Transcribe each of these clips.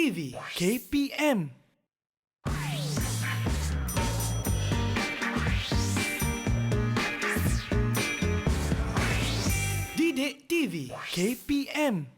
TV KPM. Didik TV KPM.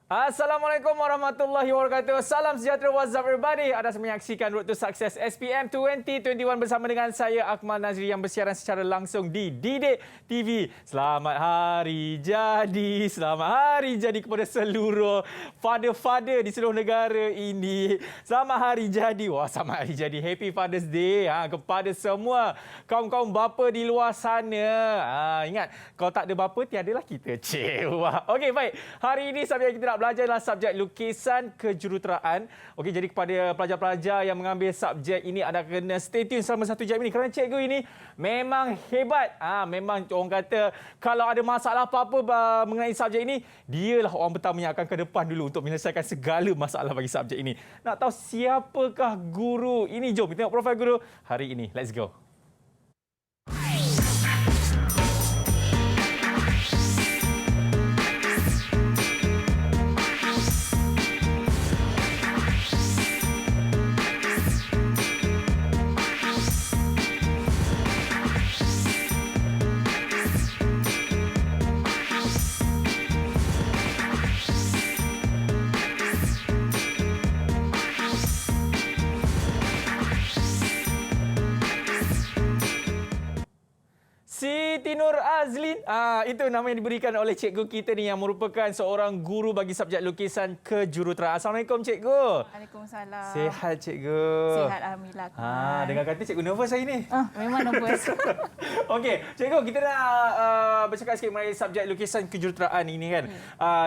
Assalamualaikum warahmatullahi wabarakatuh. Salam sejahtera, what's up everybody? Anda menyaksikan Road to Success SPM 2021 bersama dengan saya Akmal Nazri yang bersiaran secara langsung di Didik TV. Selamat Hari Jadi. Selamat Hari Jadi kepada seluruh father-father di seluruh negara ini. Selamat Hari Jadi. Wah, selamat Hari Jadi. Happy Father's Day kepada semua kaum-kaum bapa di luar sana. Ingat, kalau tak ada bapa, tiadalah kita. Wah. Okey, baik. Hari ini subjek kita nak belajar adalah subjek lukisan kejuruteraan. Okey, jadi kepada pelajar-pelajar yang mengambil subjek ini, anda kena stay tune selama 1 jam ini kerana cikgu ini memang hebat. Memang orang kata kalau ada masalah apa-apa mengenai subjek ini, dialah orang pertama yang akan ke depan dulu untuk menyelesaikan segala masalah bagi subjek ini. Nak tahu siapakah guru ini? Jom kita tengok profil guru hari ini. Let's go. Siti Nur Azlin. Itu nama yang diberikan oleh cikgu kita ni yang merupakan seorang guru bagi subjek lukisan kejuruteraan. Assalamualaikum cikgu. Waalaikumsalam. Sihat cikgu. Sihat alhamdulillah. Dengar kata cikgu nervous hari ni. Memang nervous. Okey, cikgu kita nak bercakap sikit mengenai subjek lukisan kejuruteraan ini kan.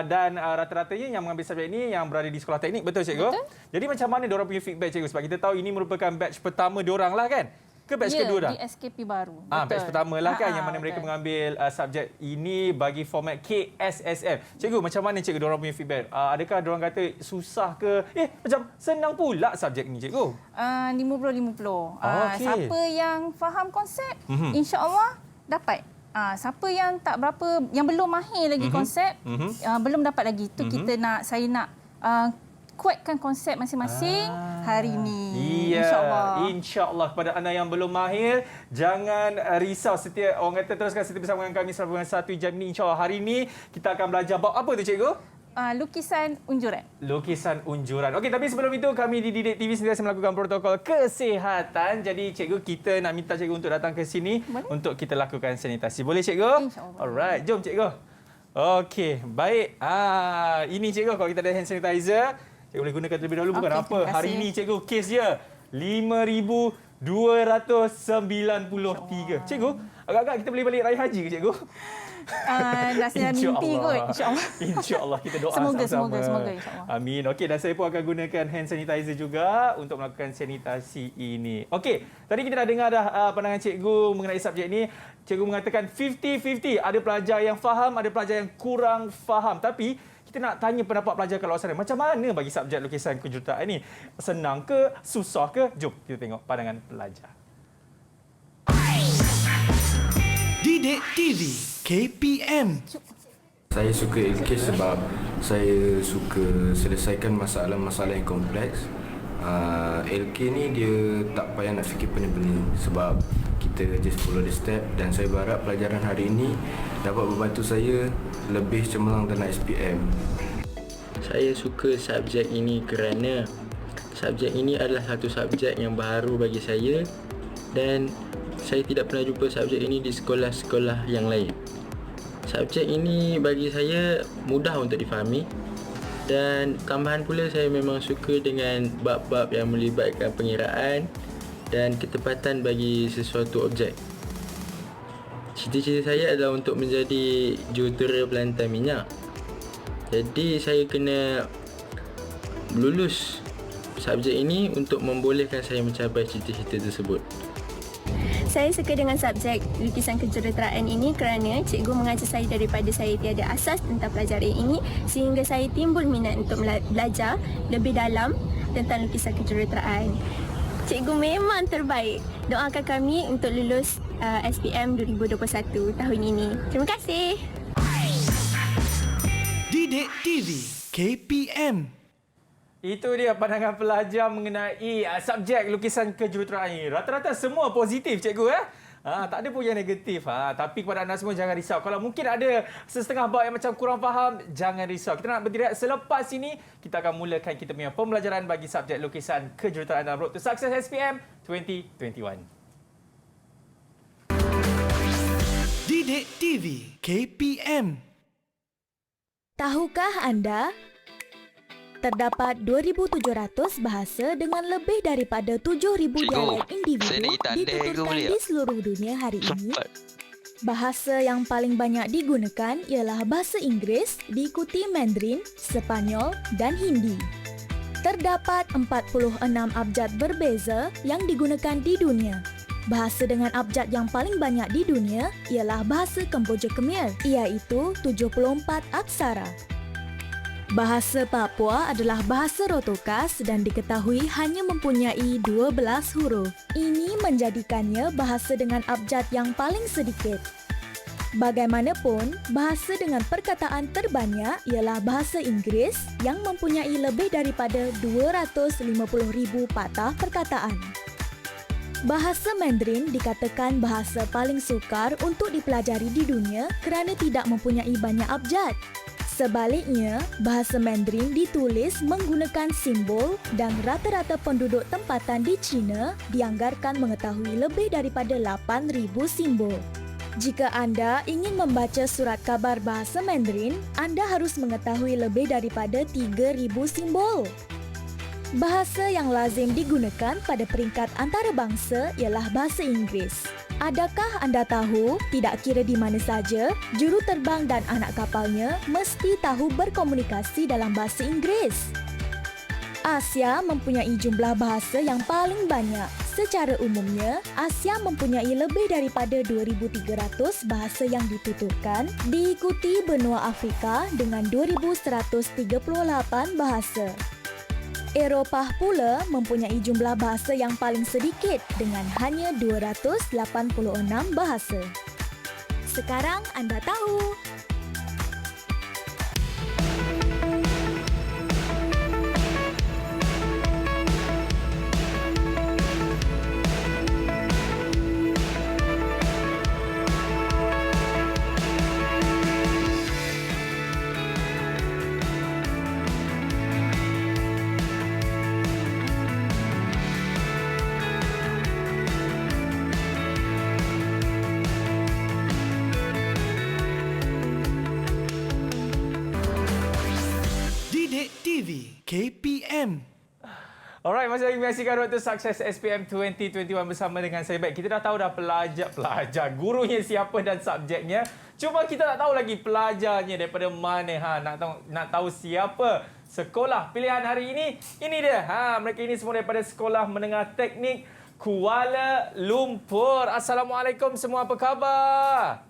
Dan rata-ratanya yang mengambil subjek ini yang berada di sekolah teknik, betul cikgu? Betul. Jadi macam mana diorang punya feedback cikgu? Sebab kita tahu ini merupakan batch pertama diorang lah kan? Ke batch kedua dah? Di SKP baru. Batch pertama lah kan yang mana mereka mengambil subjek ini bagi format KSSM. Cikgu, macam mana cikgu diorang punya feedback? Adakah diorang kata susah ke? Macam senang pula subjek ni cikgu? 50-50. Okay. Siapa yang faham konsep, insya-Allah dapat. Siapa yang tak berapa, yang belum mahir lagi konsep, belum dapat lagi. Itu saya nak kuatkan konsep masing-masing hari ini. InsyaAllah. InsyaAllah. Kepada anda yang belum mahir, jangan risau. Orang kata teruskan setia bersama dengan kami selama 1 jam ini. InsyaAllah hari ini kita akan belajar bab apa tu cikgu? Lukisan unjuran. Lukisan unjuran. Okey, tapi sebelum itu kami di Didik TV sentiasa melakukan protokol kesihatan. Jadi cikgu, kita nak minta cikgu untuk datang ke sini untuk kita lakukan sanitasi. Boleh cikgu? InsyaAllah. Alright, jom cikgu. Okey, baik. Ini cikgu, kalau kita ada hand sanitizer, cikgu boleh gunakan terlebih dahulu. Bukan apa. Hari ini cikgu, kes dia 5,293. Cikgu, agak-agak kita boleh balik raya haji ke cikgu? Rasanya mimpi kot, insya-Allah. InsyaAllah kita doa semoga, sama-sama. Semoga insya-Allah. Amin. Okey, dan saya pun akan gunakan hand sanitizer juga untuk melakukan sanitasi ini. Okey, tadi kita dah dengar pandangan cikgu mengenai subjek ini. Cikgu mengatakan 50-50. Ada pelajar yang faham, ada pelajar yang kurang faham. Tapi kita nak tanya pendapat pelajar kat luar sana. Macam mana bagi subjek lukisan kejuruteraan ini? Senang ke? Susah ke? Jom kita tengok pandangan pelajar. Didik TV KPM. Saya suka LK sebab saya suka selesaikan masalah-masalah yang kompleks. LK ni dia tak payah nak fikir pening-pening sebab kita just follow the step, dan saya berharap pelajaran hari ini dapat membantu saya lebih cemerlang dalam SPM. Saya suka subjek ini kerana subjek ini adalah satu subjek yang baru bagi saya dan saya tidak pernah jumpa subjek ini di sekolah-sekolah yang lain. Subjek ini bagi saya mudah untuk difahami, dan tambahan pula saya memang suka dengan bab-bab yang melibatkan pengiraan dan ketepatan bagi sesuatu objek. Cita-cita saya adalah untuk menjadi jurutera pelantar minyak. Jadi saya kena lulus subjek ini untuk membolehkan saya mencapai cita-cita tersebut. Saya suka dengan subjek lukisan kejuruteraan ini kerana cikgu mengajar saya daripada saya tiada asas tentang pelajaran ini, sehingga saya timbul minat untuk belajar lebih dalam tentang lukisan kejuruteraan. Cikgu memang terbaik. Doakan kami untuk lulus SPM 2021 tahun ini. Terima kasih. Didik TV KPM. Itu dia pandangan pelajar mengenai subjek lukisan kejuruteraan ini. Rata-rata semua positif, cikgu. Tak ada pun yang negatif. Tapi kepada anda semua, jangan risau. Kalau mungkin ada setengah bab yang macam kurang faham, jangan risau. Kita nak berdirect selepas ini, kita akan mulakan kita punya pembelajaran bagi subjek lukisan kejuruteraan dalam Road to Success SPM 2021. Didik TV KPM. Tahukah anda? Terdapat 2,700 bahasa dengan lebih daripada 7,000 dialek individu dituturkan di seluruh dunia hari ini. Bahasa yang paling banyak digunakan ialah bahasa Inggeris, diikuti Mandarin, Sepanyol dan Hindi. Terdapat 46 abjad berbeza yang digunakan di dunia. Bahasa dengan abjad yang paling banyak di dunia ialah bahasa Kemboja Khmer, iaitu 74 aksara. Bahasa Papua adalah bahasa Rotokas dan diketahui hanya mempunyai 12 huruf. Ini menjadikannya bahasa dengan abjad yang paling sedikit. Bagaimanapun, bahasa dengan perkataan terbanyak ialah bahasa Inggeris yang mempunyai lebih daripada 250,000 patah perkataan. Bahasa Mandarin dikatakan bahasa paling sukar untuk dipelajari di dunia kerana tidak mempunyai banyak abjad. Sebaliknya, bahasa Mandarin ditulis menggunakan simbol dan rata-rata penduduk tempatan di China dianggarkan mengetahui lebih daripada 8,000 simbol. Jika anda ingin membaca surat khabar bahasa Mandarin, anda harus mengetahui lebih daripada 3,000 simbol. Bahasa yang lazim digunakan pada peringkat antarabangsa ialah bahasa Inggeris. Adakah anda tahu, tidak kira di mana saja, juruterbang dan anak kapalnya mesti tahu berkomunikasi dalam bahasa Inggeris? Asia mempunyai jumlah bahasa yang paling banyak. Secara umumnya, Asia mempunyai lebih daripada 2,300 bahasa yang dituturkan, diikuti benua Afrika dengan 2,138 bahasa. Eropah pula mempunyai jumlah bahasa yang paling sedikit dengan hanya 286 bahasa. Sekarang anda tahu. TV KPM. Alright, masih lagi menyaksikan Road to Success SPM 2021 bersama dengan saya. Baik, kita dah tahu dah pelajar, gurunya siapa dan subjeknya. Cuma kita tak tahu lagi pelajarnya daripada mana. Nak tahu siapa sekolah pilihan hari ini? Ini dia. Mereka ini semua daripada Sekolah Menengah Teknik Kuala Lumpur. Assalamualaikum semua, apa khabar?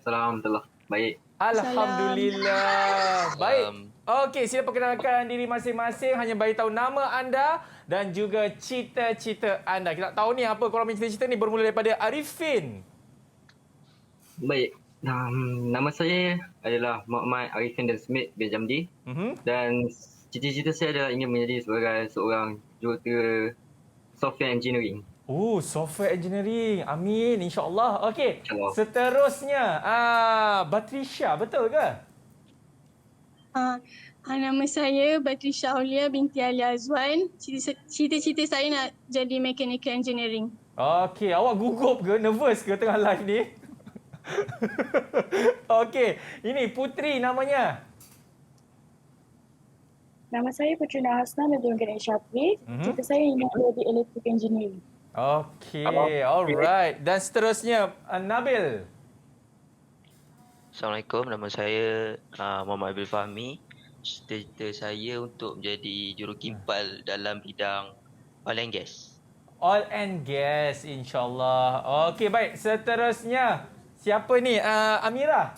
Assalamualaikum. Baik. Alhamdulillah. Baik. Okey, sila perkenalkan diri masing-masing. Hanya bagi tahu nama anda dan juga cita-cita anda. Kita tak tahu ni apa korang punya cita-cita ni, bermula daripada Arifin. Baik. Nama saya adalah Muhammad Arifin dan Smith bin Jamdi. Dan cita-cita saya adalah ingin menjadi sebagai seorang jurutera software engineering. Software engineering. Amin, insya-Allah. Okey. InsyaAllah. Seterusnya, Batrisha, betul ke? Nama saya Batrisha Aulia binti Ali Azwan. Cita-cita saya nak jadi mechanical engineering. Okey, awak gugup ke? Nervous ke tengah live ni? Okey, ini Putri namanya. Nama saya Putri Nahasna Nadia Ganesh Syafri. Cita saya ingin jadi electrical engineering. Okey, alright. Dan seterusnya, Nabil. Assalamualaikum, nama saya Muhammad Abil Fahmi. Cita-cita saya untuk menjadi jurukimpal dalam bidang oil and gas. Oil and gas, insyaAllah. Okey, baik. Seterusnya, siapa ni? Amira.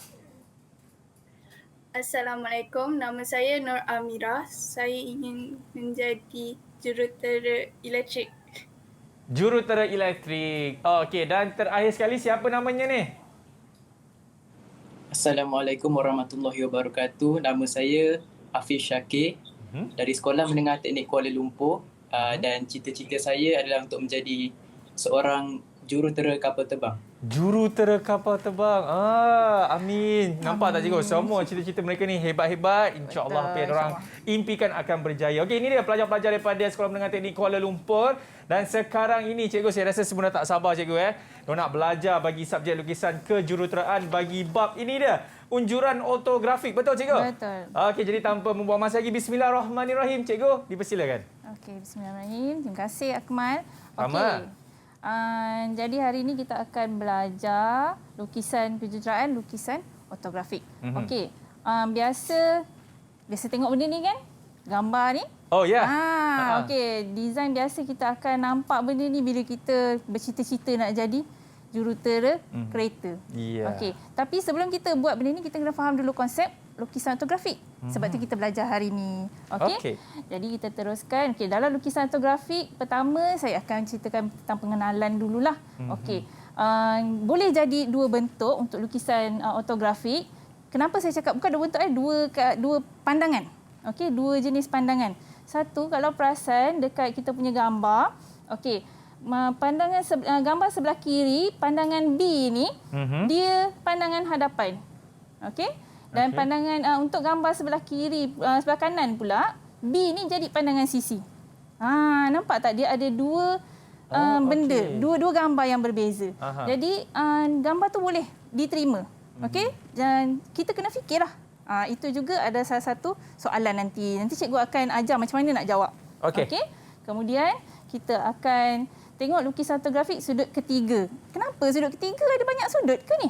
Assalamualaikum, nama saya Nur Amira. Saya ingin menjadi jurutera elektrik. Jurutera elektrik. Okey, dan terakhir sekali, siapa namanya ni? Assalamualaikum warahmatullahi wabarakatuh. Nama saya Hafiz Syakir. dari Sekolah Menengah Teknik Kuala Lumpur dan cita-cita saya adalah untuk menjadi seorang jurutera kapal terbang. Jurutera kapal terbang. Amin. Nampak tak cikgu? Semua cita-cita mereka ni hebat-hebat. InsyaAllah apa yang orang impikan akan berjaya. Okey, ini dia pelajar-pelajar daripada Sekolah Menengah Teknik Kuala Lumpur. Dan sekarang ini cikgu, saya rasa semua dah tak sabar cikgu. Mereka nak belajar bagi subjek lukisan kejuruteraan bagi bab ini dia. Unjuran ortografik. Betul cikgu? Betul. Okey, jadi tanpa membuang masa lagi, bismillahirrahmanirrahim. Cikgu, dipersilakan. Okey, bismillahirrahmanirrahim. Terima kasih Akmal. Amal. Jadi hari ini kita akan belajar lukisan kejuruteraan, lukisan ortografik. Okey. Biasa tengok benda ni kan? Gambar ni. Oh ya. Okey, design biasa kita akan nampak benda ni bila kita bercita-cita nak jadi jurutera kereta. Yeah. Okey, tapi sebelum kita buat benda ni kita kena faham dulu konsep lukisan ortografik. Sebab tu kita belajar hari ni. Okey. Jadi kita teruskan. Okey, dalam lukisan ortografik pertama saya akan ceritakan tentang pengenalan dululah. Okey. Boleh jadi dua bentuk untuk lukisan ortografik. Kenapa saya cakap bukan dua bentuk dua pandangan. Okey, dua jenis pandangan. Satu, kalau perasan dekat kita punya gambar, okey, pandangan gambar sebelah kiri, pandangan B ni dia pandangan hadapan. Okey? Dan pandangan untuk gambar sebelah kiri, sebelah kanan pula, B ni jadi pandangan sisi. Nampak tak dia ada dua benda, dua gambar yang berbeza. Jadi gambar tu boleh diterima. Okey? Dan kita kena fikirlah. Itu juga ada salah satu soalan nanti. Nanti cikgu akan ajar macam mana nak jawab. Okey? Kemudian kita akan tengok lukisan ortografik sudut ketiga. Kenapa sudut ketiga ada banyak sudut ke ni?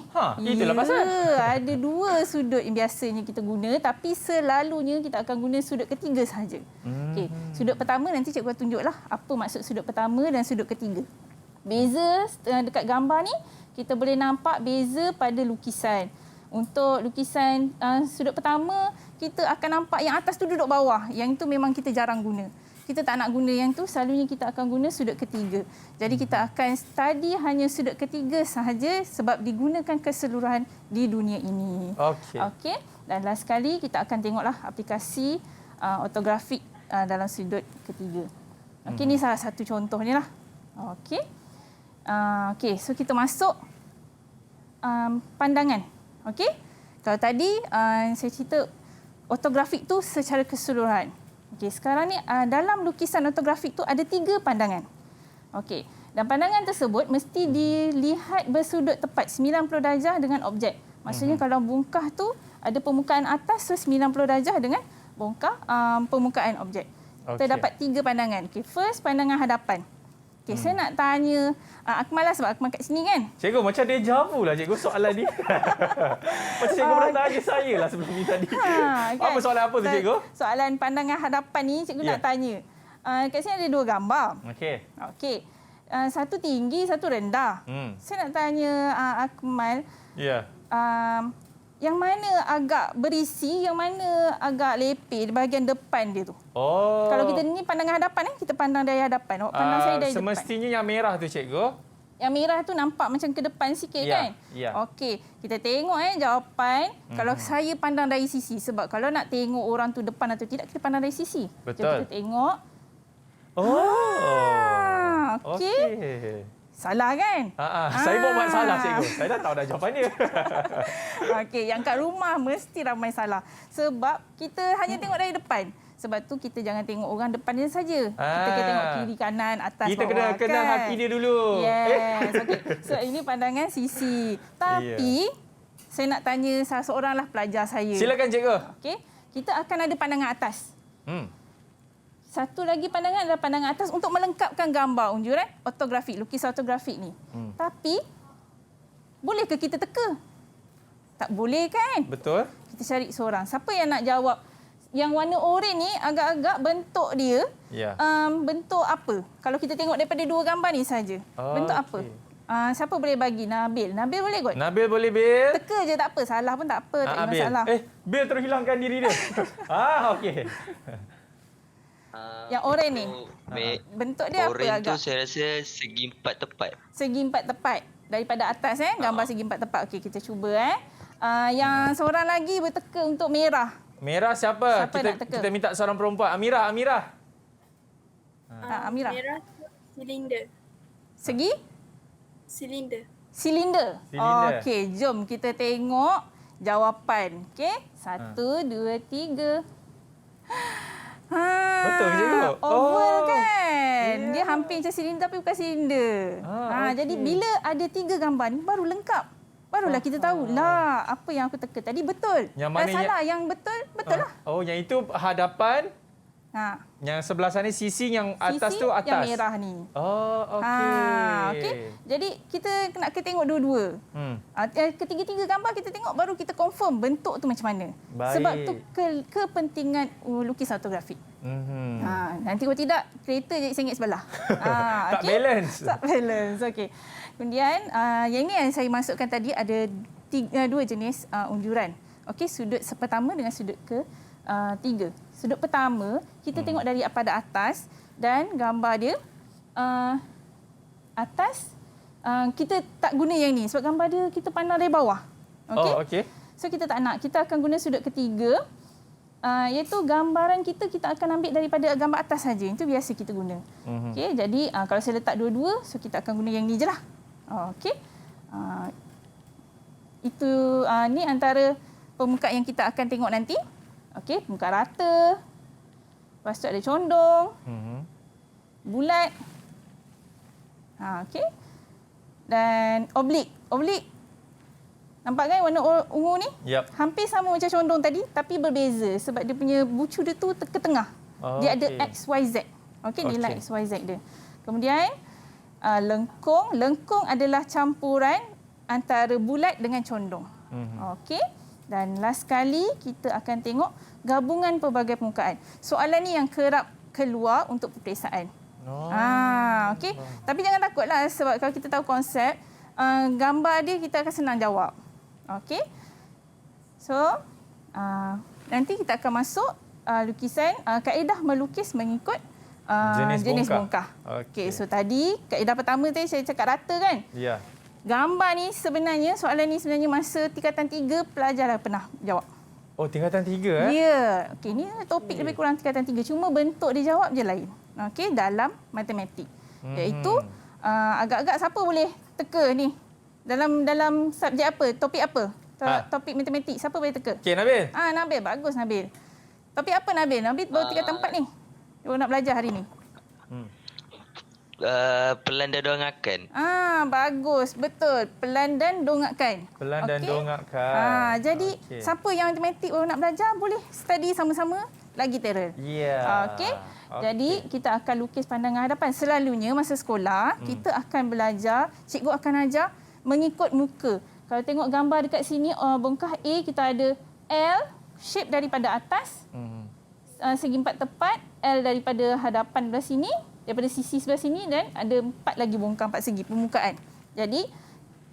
Itulah pasal. Ada dua sudut yang biasanya kita guna, tapi selalunya kita akan guna sudut ketiga sahaja. Okey, sudut pertama nanti cikgu tunjuklah apa maksud sudut pertama dan sudut ketiga. Beza dekat gambar ni kita boleh nampak beza pada lukisan. Untuk lukisan sudut pertama, kita akan nampak yang atas tu duduk bawah. Yang itu memang kita jarang guna. Kita tak nak guna yang tu, selalunya kita akan guna sudut ketiga. Jadi kita akan study hanya sudut ketiga sahaja sebab digunakan keseluruhan di dunia ini. Okey. Dan last sekali kita akan tengoklah aplikasi ortografik dalam sudut ketiga. Okey, ni salah satu contohnya lah. Okey. Okey, so kita masuk pandangan. Okey. Kalau tadi saya cerita ortografik tu secara keseluruhan. Okey, sekarang ni dalam lukisan ortografik tu ada 3 pandangan. Okey. Dan pandangan tersebut mesti dilihat bersudut tepat 90 darjah dengan objek. Maksudnya kalau bongkah tu ada permukaan atas, so 90 darjah dengan bongkah permukaan objek. Kita dapat 3 pandangan. Okey, first pandangan hadapan. Okey, saya nak tanya Akmal lah sebab Akmal kat sini kan. Cikgu, macam deja vu lah cikgu soalan ni. Macam cikgu pernah tanya saya lah sebelum ni tadi. Kan? Apa soalan apa tu cikgu? Soalan pandangan hadapan ni cikgu nak tanya. Kat sini ada 2 gambar. Okey. Satu tinggi, satu rendah. Saya nak tanya Akmal. Yang mana agak berisi, yang mana agak lepeh di bahagian depan dia tu. Kalau kita ni pandangan hadapan kita pandang dari hadapan. Awak pandang saya dari depan. Semestinya yang merah tu cikgu. Yang merah tu nampak macam ke depan sikit kan? Okey, kita tengok jawapan. Kalau saya pandang dari sisi, sebab kalau nak tengok orang tu depan atau tidak, kita pandang dari sisi. Betul. Jom kita tengok. Okey. Salah kan? Saya buat salah cikgu. Saya dah tahu dah jawapannya. Okey, yang kat rumah mesti ramai salah. Sebab kita hanya tengok dari depan. Sebab tu kita jangan tengok orang depan dia saja. Kita kena tengok kiri, kanan, atas, kita bawah. Kita kena kenal hati dia dulu. Yes. Okey. So ini pandangan sisi. Tapi saya nak tanya salah seorang lah pelajar saya. Silakan cikgu. Okey. Kita akan ada pandangan atas. Satu lagi pandangan adalah pandangan atas untuk melengkapkan gambar unjuran ortografik, lukisan ortografik ni. Tapi, boleh ke kita teka? Tak boleh kan? Betul. Kita cari seorang. Siapa yang nak jawab? Yang warna oranye ni agak-agak bentuk dia, bentuk apa? Kalau kita tengok daripada 2 gambar ni saja. Bentuk apa? Siapa boleh bagi? Nabil. Nabil boleh kot? Nabil boleh, Bil. Teka je tak apa. Salah pun tak apa. Tak ada masalah. Bil terus hilangkan diri dia. Okey. Yang oranye ni. Bentuk dia apa agak? Oranye tu saya rasa segi 4 tepat. Segi 4 tepat. Daripada atas gambar segi 4 tepat. Okey, kita cuba Yang seorang lagi berteka untuk merah. Merah siapa? Siapa nak teka? Kita minta seorang perempuan. Amira. Amira. Merah silinder. Segi? Silinder. Silinder. Silinder. Okey, jom kita tengok jawapan. Okey, 1, 2, 3. Betul ke cikgu? Oval kan? Dia hampir macam silinder tapi bukan silinder. Okey. Jadi bila ada 3 gambar ni baru lengkap. Barulah kita tahulah apa yang aku teka tadi betul. Yang mana salah yang betul lah. Oh, yang itu hadapan. Ha. Yang sebelah sana sisi, yang atas Sisi tu atas. yang merah ni. Oh, okey. Okey. Jadi kita nak tengok dua-dua. Ketiga-tiga gambar kita tengok baru kita confirm bentuk tu macam mana. Baik. Sebab tu kepentingan lukisan ortografik. Nanti kalau tidak kereta jadi sengit sebelah. Tak balance. Tak balance. Okey. Kemudian yang ini yang saya masukkan tadi ada 2 jenis unjuran. Okey, sudut pertama dengan sudut ke-3. Sudut pertama kita tengok dari pada atas dan gambar dia atas kita tak guna yang ni sebab gambar dia kita pandang dari bawah. Okey. Oh, okey. So kita tak nak. Kita akan guna sudut ketiga iaitu gambaran kita akan ambil daripada gambar atas saja. Itu biasa kita guna. Okey, jadi kalau saya letak dua-dua, so kita akan guna yang ni je lah. Okey. Itu ni antara permukaan yang kita akan tengok nanti. Okey, permukaan rata. Lepas tu ada condong. Bulat. Okey. Dan oblik. Oblik. Nampak kan warna ungu ni? Yep. Hampir sama macam condong tadi tapi berbeza sebab dia punya bucu dia tu ke tengah. Dia ada XYZ. Okey, nilai XYZ dia. Kemudian lengkung. Lengkung adalah campuran antara bulat dengan condong. Okey. Dan last sekali kita akan tengok gabungan pelbagai permukaan. Soalan ni yang kerap keluar untuk peperiksaan. Okey. Tapi jangan takutlah sebab kalau kita tahu konsep, gambar dia kita akan senang jawab. Okey. So, nanti kita akan masuk lukisan kaedah melukis mengikut jenis bongkah. Okey, so tadi kaedah pertama tadi saya cakap rata kan? Ya. Gambar ni sebenarnya, soalan ni sebenarnya masa tingkatan 3 pelajar dah pernah jawab. Oh, tingkatan 3 Ya. Okey, ni topik lebih kurang tingkatan 3. Cuma bentuk dia jawab je lain. Okey, dalam matematik. Iaitu agak-agak siapa boleh teka ni? Dalam subjek apa? Topik apa? Topik matematik. Siapa boleh teka? Okey, Nabil. Nabil. Bagus, Nabil. Topik apa, Nabil? Nabil baru tingkatan 4 ni. Dia nak belajar hari ni. Pelan dan dongakkan. Bagus. Betul. Pelan dan dongakkan. Pelan dan dongakkan. Jadi, siapa yang matematik baru nak belajar, boleh study sama-sama lagi terror. Ya. Okey. Jadi, kita akan lukis pandangan hadapan. Selalunya masa sekolah, kita akan belajar, cikgu akan ajar mengikut muka. Kalau tengok gambar dekat sini, bongkah A, kita ada L, shape daripada atas, segi 4 tepat, L daripada hadapan belah sini, daripada sisi sebelah sini dan ada 4 lagi bongkah 4 segi permukaan. Jadi,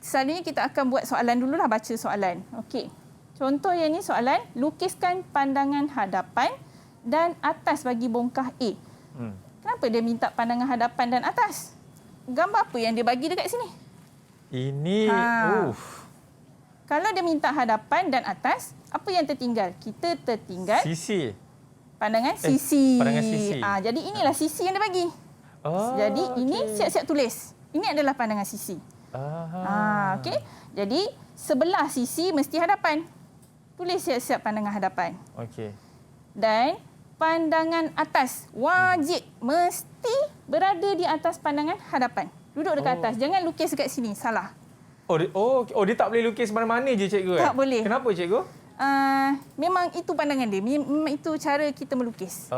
selalunya kita akan buat soalan dululah, baca soalan. Okey. Contoh yang ni soalan, lukiskan pandangan hadapan dan atas bagi bongkah A. Kenapa dia minta pandangan hadapan dan atas? Gambar apa yang dia bagi dekat sini? Ini, Kalau dia minta hadapan dan atas, apa yang tertinggal? Kita tertinggal sisi. Pandangan sisi. Pandangan sisi. Jadi inilah sisi yang dia bagi. Jadi ini siap-siap tulis. Ini adalah pandangan sisi. Okey. Jadi sebelah sisi mesti hadapan. Tulis siap-siap pandangan hadapan. Okey. Dan pandangan atas wajib mesti berada di atas pandangan hadapan. Duduk dekat atas. Jangan lukis dekat sini. Salah. Dia tak boleh lukis mana-mana je, cikgu? Tak boleh. Kenapa, cikgu? Memang itu pandangan dia. Memang itu cara kita melukis.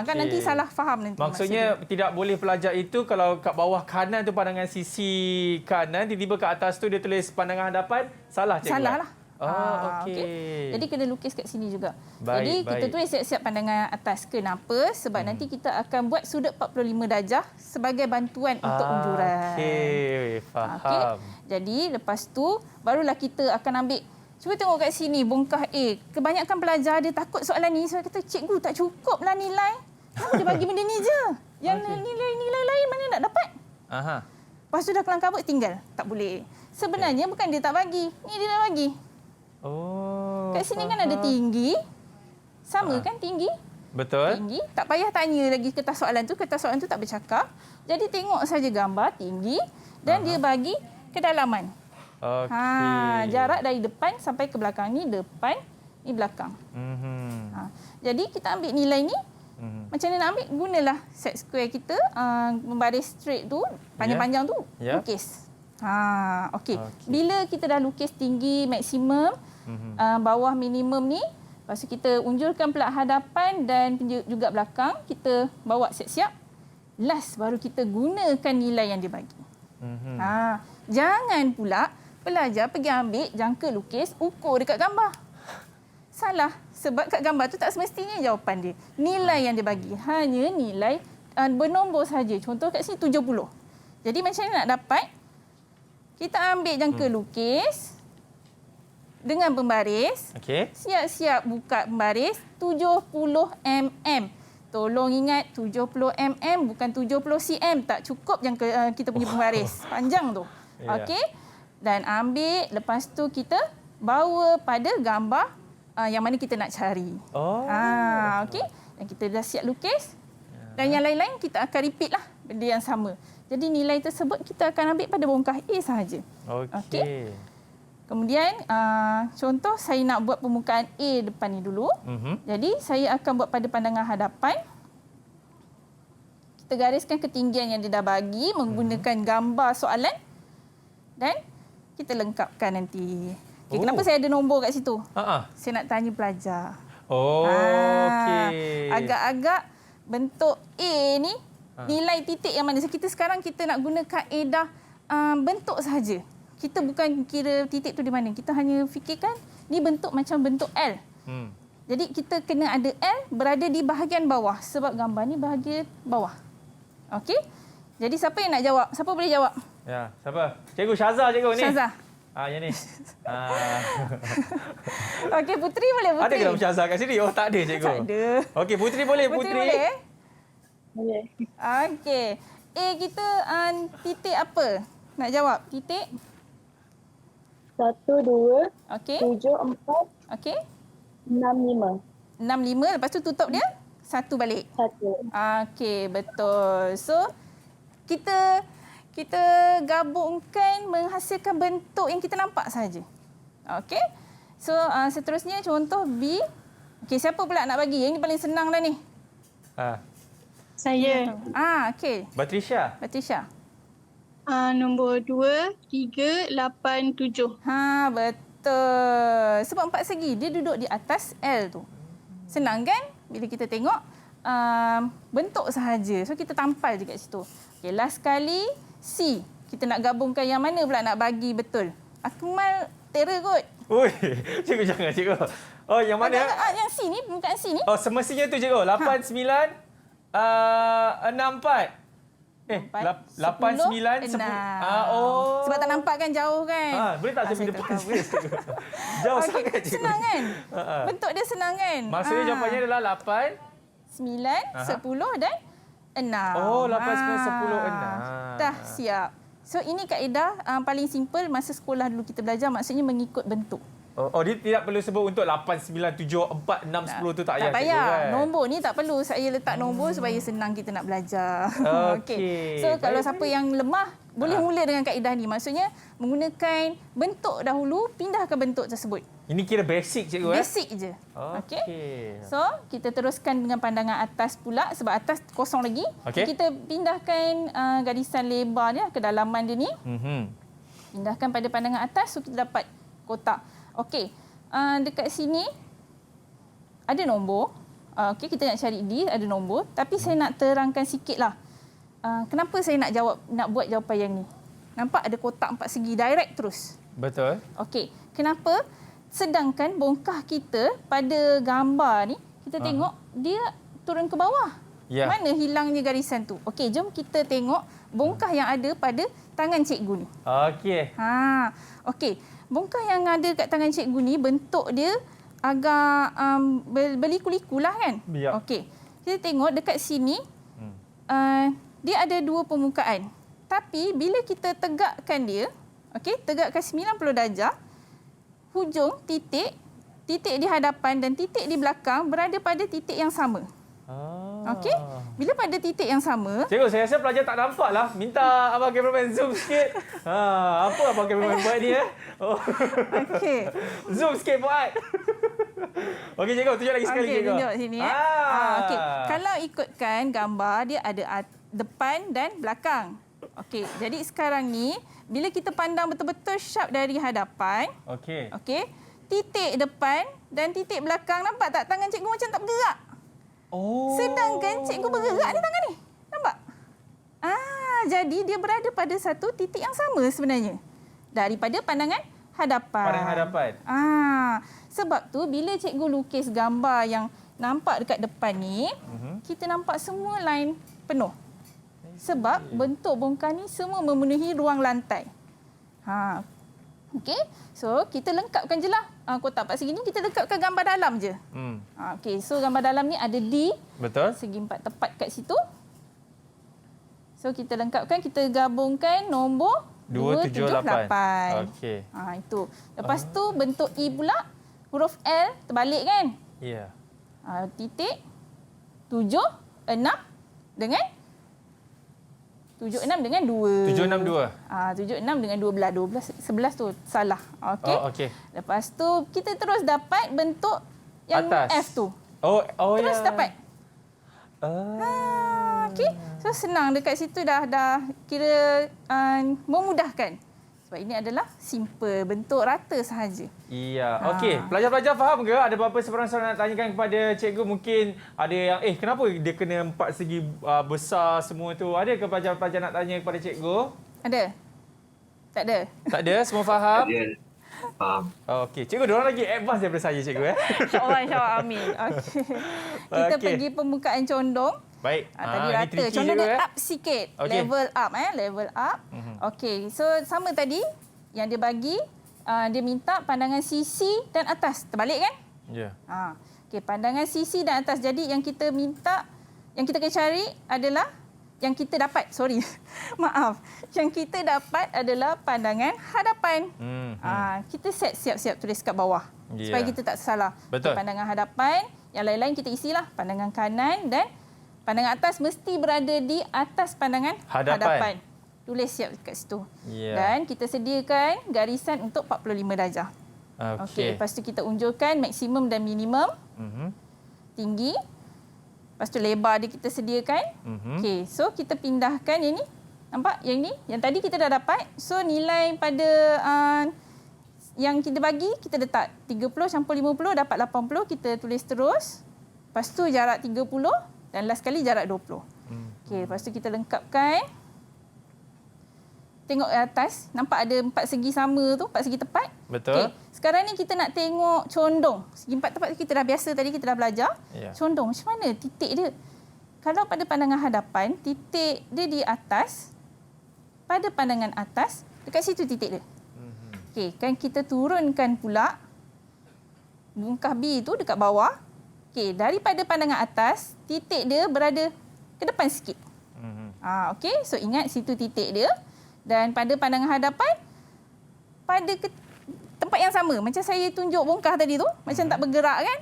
Kan nanti salah faham nanti. Maksudnya tidak boleh pelajar itu kalau kat bawah kanan tu pandangan sisi kanan, tiba-tiba kat atas tu dia tulis pandangan hadapan, salah, cikgu? Salah lah. Okey. Jadi kena lukis kat sini juga. Baik, kita tulis siap-siap pandangan atas. Kenapa? Sebab nanti kita akan buat sudut 45 darjah sebagai bantuan untuk unjuran. Okey, faham. Jadi lepas tu barulah kita akan ambil. Cuba tengok kat sini bongkah A. Kebanyakan pelajar dia takut soalan ni. Saya kata, cikgu tak cukup lah nilai. Kenapa dia bagi benda ni je? Yang nilai lain mana nak dapat? Lepas tu dah kelang kabut tinggal. Tak boleh. Sebenarnya bukan dia tak bagi. Ni dia dah bagi. Kat sini kan ada tinggi, Sama kan tinggi? Betul. Tinggi. Tak payah tanya lagi kertas soalan tu tak bercakap. Jadi tengok saja gambar tinggi dan dia bagi kedalaman. Okey. Jarak dari depan sampai ke belakang. Ni depan, ni belakang. Jadi kita ambil nilai ni. Macam mana nak ambil? Gunalah set square kita, membaris straight tu, panjang-panjang tu, lukis. Okey. Bila kita dah lukis tinggi, maksimum, bawah minimum ni, lepas tu kita unjulkan pula hadapan dan juga belakang, kita bawa siap-siap. Last baru kita gunakan nilai yang dia bagi. Jangan pula pelajar pergi ambil jangka lukis, ukur dekat gambar. Salah. Sebab kat gambar tu tak semestinya jawapan dia. Nilai yang dia bagi. Hanya nilai bernombor saja. Contoh kat sini 70. Jadi macam mana nak dapat? Kita ambil jangka lukis dengan pembaris. Siap-siap buka pembaris 70 mm. Tolong ingat 70 mm bukan 70 cm. Tak cukup jangka kita punya pembaris. Panjang tu. Okey. Dan ambil, lepas tu kita bawa pada gambar yang mana kita nak cari. Okey. Dan kita dah siap lukis. Dan yang lain-lain kita akan repeat lah benda yang sama. Jadi nilai tersebut kita akan ambil pada bongkah A sahaja. Okey. Kemudian contoh saya nak buat permukaan A depan ni dulu. Jadi saya akan buat pada pandangan hadapan. Kita gariskan ketinggian yang dia dah bagi menggunakan gambar soalan. Dan kita lengkapkan nanti. Kenapa saya ada nombor kat situ? Saya nak tanya pelajar. Okey. Agak-agak bentuk A ni nilai titik yang mana. So, sekarang kita nak guna kaedah bentuk sahaja. Kita bukan kira titik tu di mana. Kita hanya fikirkan ni bentuk macam bentuk L. Jadi kita kena ada L berada di bahagian bawah. Sebab gambar ni bahagian bawah. Okey? Jadi siapa yang nak jawab? Siapa boleh jawab? Ya, siapa? Cikgu Syazah, cikgu ni. Syazah. Yang ni. Okey, Putri boleh, Putri. Ada ke nama Syazah kat sini? Oh, tak ada, cikgu. Tak ada. Okey, Putri boleh, Putri. Boleh? Boleh. Okey. A kita titik apa? Nak jawab? Titik? 1, 2, Okey. 7, 4, Okey. 6, 5. 6, 5. Lepas tu tutup dia? 1 balik. 1. Okey, betul. So, kita gabungkan menghasilkan bentuk yang kita nampak saja. Okey. So, seterusnya contoh B. Okey, siapa pula nak bagi? Yang ni paling senang dah ni. Saya. Okey. Batrisha. Nombor 2, 3, 8, 7. Betul. Sebab 4 segi. Dia duduk di atas L tu. Senang kan? Bila kita tengok bentuk sahaja. So, kita tampal je kat situ. Okey, last kali C. Kita nak gabungkan yang mana pula nak bagi betul. Akmal terror kot. Ui, cikgu jangan, cikgu. Oh, yang mana? Yang C ni, permukaan C ni. Oh, semestinya tu, cikgu. 8, 9, 6, 4. 8, 9, 10. Sebab tak nampak kan, jauh kan. Boleh tak saya pergi depan? Jauh sangat, cikgu. Senang kan? Bentuk dia senang kan? Maksudnya jawapannya adalah 8, 9, 10 dan 6. 8, 9, 10, 6. Dah siap. So ini kaedah paling simple masa sekolah dulu kita belajar, maksudnya mengikut bentuk. Dia tidak perlu sebut untuk 8, 9, 7, 4, 6, 10 tu tak payah. Tak payah. Kan? Nombor ni tak perlu. Saya letak nombor supaya senang kita nak belajar. Okey. So kalau siapa yang lemah, boleh mula dengan kaedah ni. Maksudnya menggunakan bentuk dahulu, pindahkan bentuk tersebut. Ini kira basic, cikgu. Basic je. Okey. So kita teruskan dengan pandangan atas pula. Sebab atas kosong lagi. Kita pindahkan garisan lebar dia, kedalaman dia ni. Pindahkan pada pandangan atas, so kita dapat kotak. Okey, dekat sini ada nombor. Okey, kita nak cari D, ada nombor. Tapi saya nak terangkan sikitlah. Kenapa saya nak buat jawapan yang ni? Nampak ada kotak 4 segi, direct terus. Betul. Okey, kenapa? Sedangkan bongkah kita pada gambar ni, kita tengok dia turun ke bawah. Mana hilangnya garisan tu? Okey, jom kita tengok bongkah yang ada pada tangan cikgu ni. Okey. Okey. Bongkah yang ada kat tangan cikgu ni, bentuk dia agak berliku-liku lah kan? Okey. Kita tengok dekat sini, dia ada 2 permukaan. Tapi bila kita tegakkan dia, okey, tegakkan 90 darjah, hujung titik titik di hadapan dan titik di belakang berada pada titik yang sama. Okey? Bila pada titik yang sama... Cikgu, saya rasa pelajar tak nampak lah. Minta abang kameraman zoom sikit. Apa abang kameraman buat ni? Oh. Okey. Zoom sikit buat. Okey, cikgu. Tunjuk lagi sekali. Okey, tunjuk sini. Okey. Kalau ikutkan gambar, dia ada depan dan belakang. Okey, jadi sekarang ni, bila kita pandang betul-betul sharp dari hadapan. Okey. Okey. Titik depan dan titik belakang. Nampak tak tangan cikgu macam tak bergerak? Oh. Sedangkan cikgu bergerak ni tangan ni. Nampak? Jadi dia berada pada satu titik yang sama sebenarnya. Daripada pandangan hadapan. Pandangan hadapan. Sebab tu bila cikgu lukis gambar yang nampak dekat depan ni, kita nampak semua line penuh. Sebab bentuk bongkar ni semua memenuhi ruang lantai. Okey. So kita lengkapkan je lah. Kotak empat segi ni kita lengkapkan gambar dalam je. Okey. So gambar dalam ni ada D. Betul. Segi empat tepat kat situ. So kita lengkapkan, kita gabungkan nombor 278. Okey. Itu. Lepas tu bentuk E pula, huruf L terbalik kan? Ya. Titik 7, 6 dengan 76 dengan 2. 762. 76 dengan 12. 11 tu salah. Okey. Okey. Lepas tu kita terus dapat bentuk yang atas. F tu. ya. Terus dapat. Okey. So senang dekat situ dah kira memudahkan. Sebab ini adalah simple, bentuk rata sahaja. Iya. Okey, pelajar-pelajar faham ke? Ada apa-apa seorang nak tanyakan kepada cikgu? Mungkin ada yang kenapa dia kena empat segi besar semua tu? Ada ke pelajar-pelajar nak tanya kepada cikgu? Ada. Tak ada. Tak ada, semua faham? Faham. Okey, cikgu diorang lagi advance daripada saya cikgu InsyaAllah, amin. Okey. Kita pergi pembukaan condong. Baik. Tadi rata. Condong dia up sikit. Okay. Level up. Level up. Okey. So, sama tadi yang dia bagi, dia minta pandangan sisi dan atas. Terbalik kan? Ya. Okey, pandangan sisi dan atas. Jadi, yang kita minta, yang kita kena cari adalah, yang kita dapat, maaf. Yang kita dapat adalah pandangan hadapan. Kita siap-siap tulis kat bawah. Supaya kita tak salah. Betul. Pandangan hadapan, yang lain-lain kita isilah. Pandangan kanan dan pandangan atas mesti berada di atas pandangan hadapan. Tulis siap kat situ. Dan kita sediakan garisan untuk 45 darjah. Okey. Lepas tu kita unjurkan maksimum dan minimum. Tinggi. Lepas tu lebar dia kita sediakan. Okey. So kita pindahkan yang ni. Nampak? Yang ni. Yang tadi kita dah dapat. So nilai pada yang kita bagi, kita letak 30 campur 50 dapat 80. Kita tulis terus. Lepas tu jarak 30. Dan last kali jarak 20. Okey, lepas tu kita lengkapkan. Tengok atas, nampak ada empat segi sama tu, empat segi tepat. Betul. Okay. Sekarang ni kita nak tengok condong. Segi empat tepat kita dah biasa tadi, kita dah belajar. Condong, macam mana titik dia? Kalau pada pandangan hadapan, titik dia di atas. Pada pandangan atas, dekat situ titik dia. Okey, kan kita turunkan pula bungkah B tu dekat bawah. Okey, daripada pandangan atas, titik dia berada ke depan sikit. Okey, so ingat situ titik dia. Dan pada pandangan hadapan, pada tempat yang sama. Macam saya tunjuk bongkah tadi tu, macam tak bergerak kan?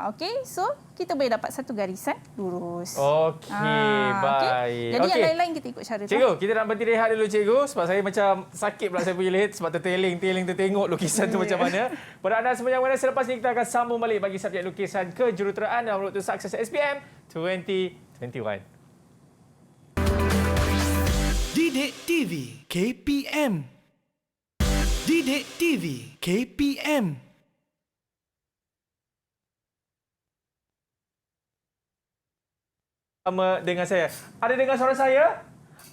Okey, so kita boleh dapat satu garisan lurus. Okey, baik. Jadi yang lain-lain kita ikut cara tu. Cikgu, kita nak berhenti rehat dulu cikgu. Sebab saya macam sakit pula saya punya leher. Sebab tertengok lukisan tu macam mana. Pada anda semua yang mana, selepas ni kita akan sambung balik bagi subjek lukisan kejuruteraan dalam Road to Success SPM 2021. Didik TV KPM. Didik TV KPM. Sama dengan saya. Ada dengar suara saya?